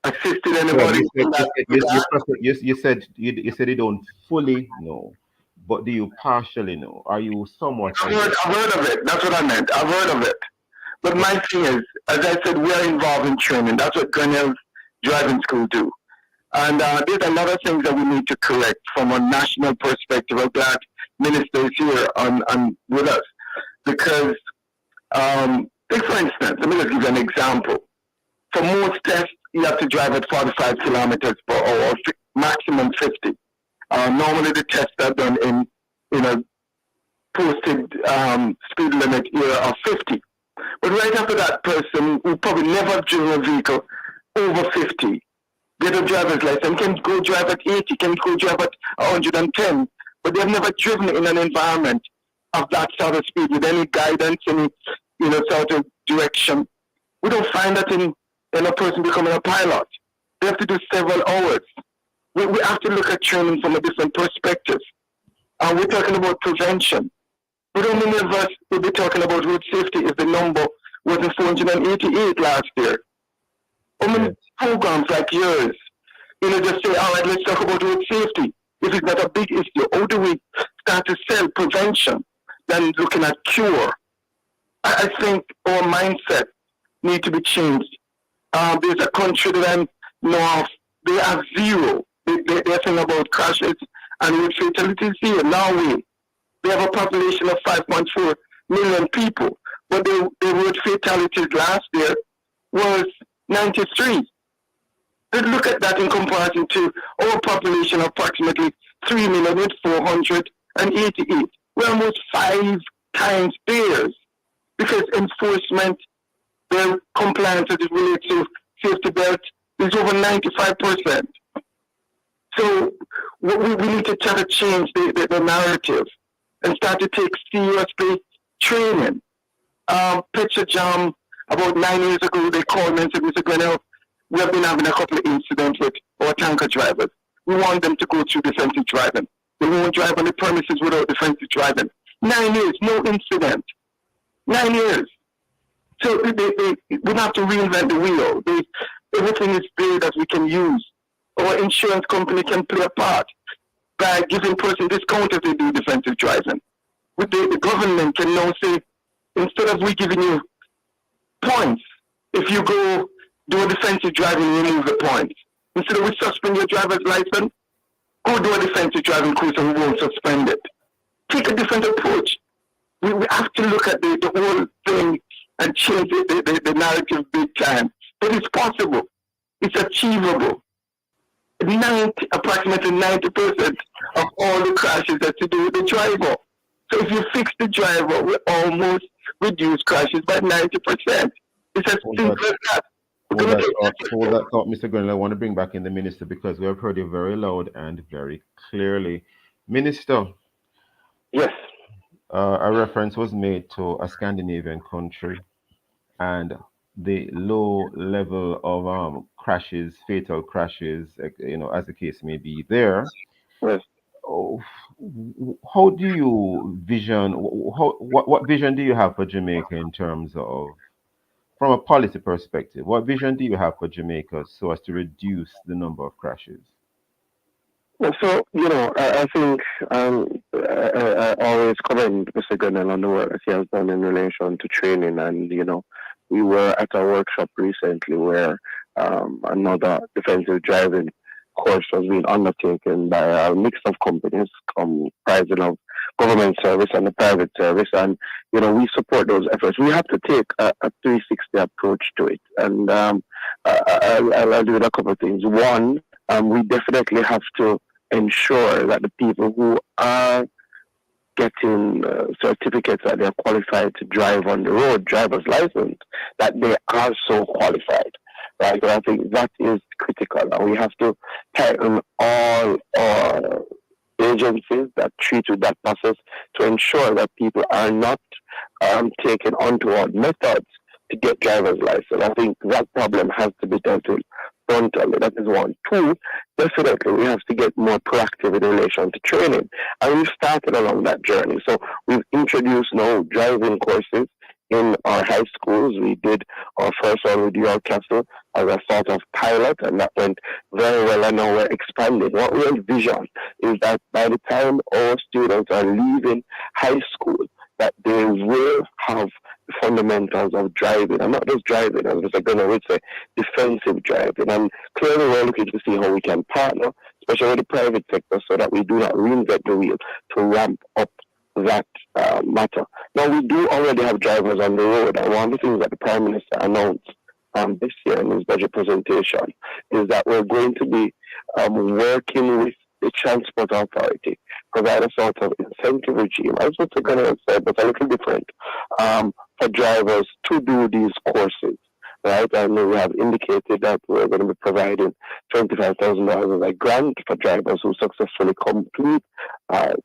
assisted anybody. You said you don't fully know, but do you partially know? Are you somewhat? I've heard of it. That's what I meant. I've heard of it. But my thing is, as I said, we are involved in training. That's what Grennell's driving school do. And there's a lot of things that we need to correct from a national perspective. I'm glad Minister is here on with us. Because, take for instance, let me just give you an example. For most tests, you have to drive at 45 kilometers per hour, or maximum 50. Normally, the tests are done in a posted speed limit area of 50. But right after that person who probably never driven a vehicle over 50, get a driver's license, can go drive at 80, can go drive at 110, but they've never driven in an environment of that sort of speed with any guidance, any sort of direction. We don't find that in a person becoming a pilot. They have to do several hours. We have to look at training from a different perspective. We're talking about prevention. But how many of us will be talking about road safety if the number wasn't 488 last year? How many programs like yours, just say, all right, let's talk about road safety. If it's not a big issue, how do we start to sell prevention than looking at cure? I think our mindset needs to be changed. There's a country that I know of, they have zero. They're saying about crashes and road fatalities here, Norway. They have a population of 5.4 million people, but the road fatalities last year was 93. Let's look at that in comparison to our population of approximately 3,488,000. We're almost 5 times theirs, because enforcement, their compliance as it relates to safety belt is over 95%. So we need to try to change the narrative and start to take seriously training. Picture Jam, about 9 years ago, they called me and said, Mr. Grennell, we have been having a couple of incidents with our tanker drivers. We want them to go through defensive driving. They won't drive on the premises without defensive driving. 9 years, no incident. 9 years. So we don't have to reinvent the wheel. Everything is there that we can use. Our insurance company can play a part by giving person discount if they do defensive driving. The government can now say, instead of we giving you points, if you go do a defensive driving, remove the points. Instead of we suspend your driver's license, go do a defensive driving course and we won't suspend it. Take a different approach. We have to look at the whole thing and change the narrative big time. But it's possible. It's achievable. Approximately 90% of all the crashes have to do with the driver. So if you fix the driver, we almost reduce crashes by 90%. It's as simple as that. Hold that thought, Mr. Grennell. I want to bring back in the minister because we have heard you very loud and very clearly. Minister. Yes. A reference was made to a Scandinavian country and the low level of crashes, fatal crashes, as the case may be there. Yes. How do you vision? What vision do you have for Jamaica in terms of from a policy perspective, what vision do you have for Jamaica so as to reduce the number of crashes? Well, so, I think I always commend Mr. Grennell on the work that he has done in relation to training. And, we were at a workshop recently where another defensive driving course was being undertaken by a mix of companies comprising of government service and the private service. And, we support those efforts. We have to take a 360 approach to it. And I'll do a couple of things. One, we definitely have to ensure that the people who are getting certificates that they're qualified to drive on the road, driver's license, that they are so qualified, right? And I think that is critical. And we have to tighten all our agencies that treat with that process to ensure that people are not taking untoward methods to get driver's license. I think that problem has to be dealt with frontally. That is one. Two, definitely we have to get more proactive in relation to training. And we've started along that journey. So we've introduced now driving courses in our high schools. We did our first one with York Castle as a sort of pilot, and that went very well, and now we're expanding. What we envision is that by the time our students are leaving high school, that they will have the fundamentals of driving, and not just driving, as Mr. Grennell would say, defensive driving. And clearly we're looking to see how we can partner, especially with the private sector, so that we do not reinvent the wheel to ramp up that matter. Now, we do already have drivers on the road, and one of the things that the Prime Minister announced this year in his budget presentation is that we're going to be working with the Transport Authority, provide a sort of incentive regime, as Mr. Grennell said, but a little different, for drivers to do these courses, right? And we have indicated that we're going to be providing $25,000 as a grant for drivers who successfully complete a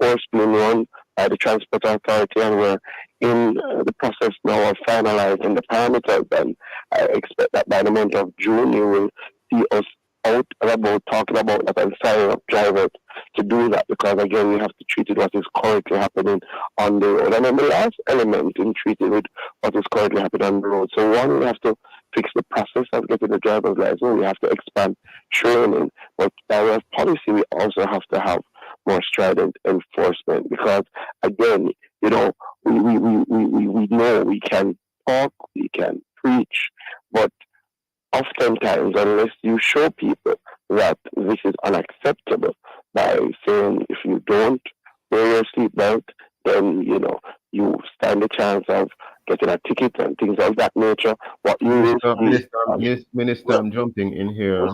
course being run by the Transport Authority, and we're in the process now of finalizing the parameters, and I expect that by the month of June you will see us out and about talking about that and signing up drivers to do that, because again we have to treat it what is currently happening on the road. And then the last element in treating with what is currently happening on the road. So one, we have to fix the process of getting the driver's license. We have to expand training, but by way of policy we also have to have more strident enforcement, because again, we know we can talk, we can preach, but oftentimes, unless you show people that this is unacceptable by saying if you don't wear your seatbelt, then you stand a chance of getting a ticket and things of that nature. What you Minister, I'm jumping in here.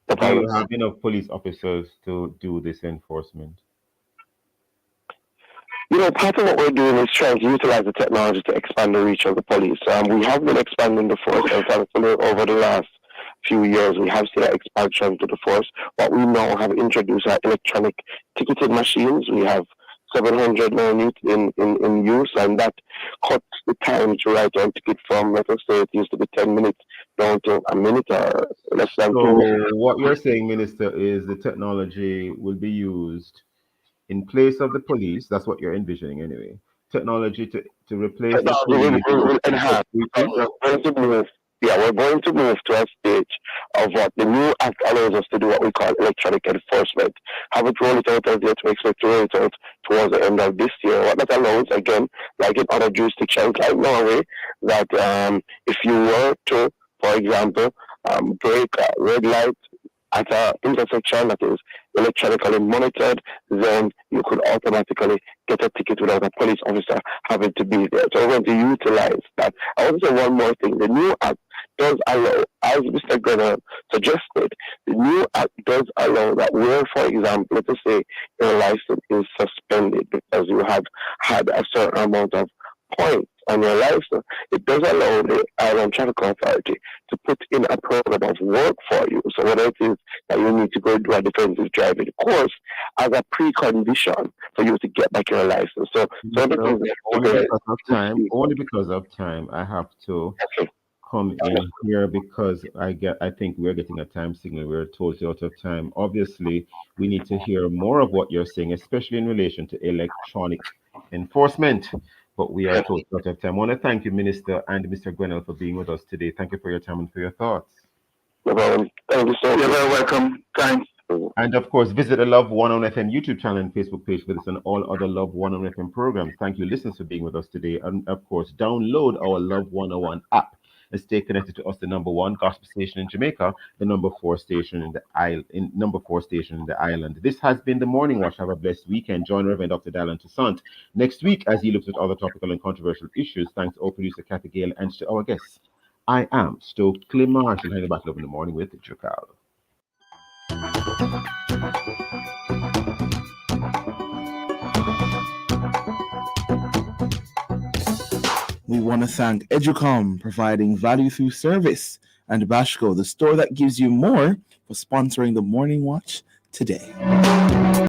Do you have enough police officers to do this enforcement? Part of what we're doing is trying to utilize the technology to expand the reach of the police. We have been expanding the force, and thankfully over the last few years we have seen an expansion to the force. What we now have introduced are electronic ticketing machines. We have 700 now in use, and that cuts the time to write a ticket from, let us say, it used to be 10 minutes down to a minute or less than 2 minutes. What you're saying, Minister, is the technology will be used in place of the police. That's what you're envisioning anyway. Technology to replace the police. Will enhance. We're going to move to a stage of what the new act allows us to do, what we call electronic enforcement. Have it roll it out as yet. We expect to roll it out towards the end of this year. What that allows, again, like in other jurisdictions like Norway, that if you were to, for example, break a red light at an intersection that is electronically monitored, then you could automatically get a ticket without a police officer having to be there. So we're going to utilize that. I want to say one more thing. The new act does allow, as Mr. Grennell suggested, the new act does allow that where, for example, let us say your license is suspended because you have had a certain amount of points on your license, it does allow the Island Traffic Authority to put in a program of work for you. So whether it is that you need to go do a defensive driving course as a precondition for you to get back your license. So only because of time, I have to come in here because I think we're getting a time signal. We're totally out of time. Obviously, we need to hear more of what you're saying, especially in relation to electronic enforcement. but we are close out of time. I want to thank you, Minister and Mr. Grennell, for being with us today. Thank you for your time and for your thoughts. No problem. Thank you so much. You're very welcome. Thanks. And of course, visit the Love 101 FM YouTube channel and Facebook page for this and all other Love 101 FM programs. Thank you, listeners, for being with us today. And of course, download our Love 101 app and stay connected to us, the number one gospel station in Jamaica, the number 4 station in the island. This has been the Morning Watch. Have a blessed weekend. Join Reverend Dr. Dylan Toussaint next week as he looks at other topical and controversial issues. Thanks to our producer Kathy Gale and to our guests. I am Stokeley Marshall, hanging back in the morning with Jukal. We want to thank Educom, providing value through service, and Bashco, the store that gives you more, for sponsoring the Morning Watch today.